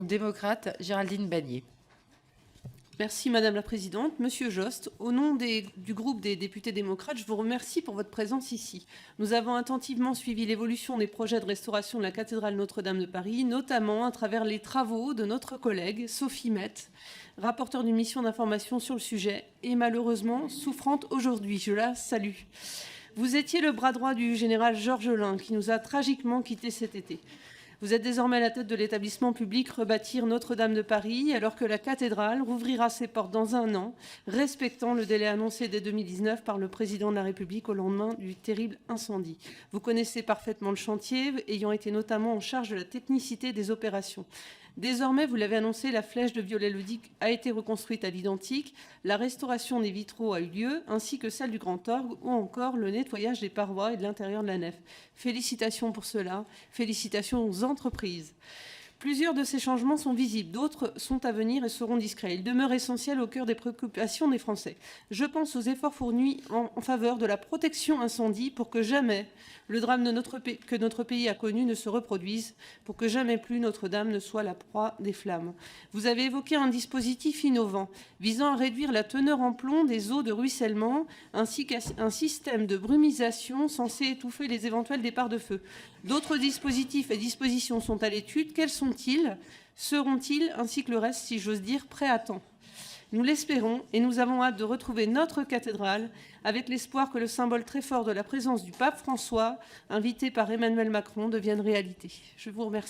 Démocrate, Géraldine Bagnier. Merci Madame la Présidente. Monsieur Jost, au nom du groupe des députés démocrates, je vous remercie pour votre présence ici. Nous avons attentivement suivi l'évolution des projets de restauration de la cathédrale Notre-Dame de Paris, notamment à travers les travaux de notre collègue Sophie Mette, rapporteure d'une mission d'information sur le sujet et malheureusement souffrante aujourd'hui. Je la salue. Vous étiez le bras droit du général Georges Lain qui nous a tragiquement quittés cet été. Vous êtes désormais à la tête de l'établissement public Rebâtir Notre-Dame de Paris, alors que la cathédrale rouvrira ses portes dans un an, respectant le délai annoncé dès 2019 par le président de la République au lendemain du terrible incendie. Vous connaissez parfaitement le chantier, ayant été notamment en charge de la technicité des opérations. Désormais, vous l'avez annoncé, la flèche de Viollet-le-Duc a été reconstruite à l'identique, la restauration des vitraux a eu lieu, ainsi que celle du grand orgue, ou encore le nettoyage des parois et de l'intérieur de la nef. Félicitations pour cela, félicitations aux entreprises. Plusieurs de ces changements sont visibles, d'autres sont à venir et seront discrets. Ils demeurent essentiels au cœur des préoccupations des Français. Je pense aux efforts fournis en faveur de la protection incendie pour que jamais le drame que notre pays a connu ne se reproduise, pour que jamais plus Notre-Dame ne soit la proie des flammes. Vous avez évoqué un dispositif innovant visant à réduire la teneur en plomb des eaux de ruissellement ainsi qu'un système de brumisation censé étouffer les éventuels départs de feu. D'autres dispositifs et dispositions sont à l'étude. Quels sont-ils? Seront-ils, ainsi que le reste, si j'ose dire, prêts à temps? Nous l'espérons et nous avons hâte de retrouver notre cathédrale avec l'espoir que le symbole très fort de la présence du pape François, invité par Emmanuel Macron, devienne réalité. Je vous remercie.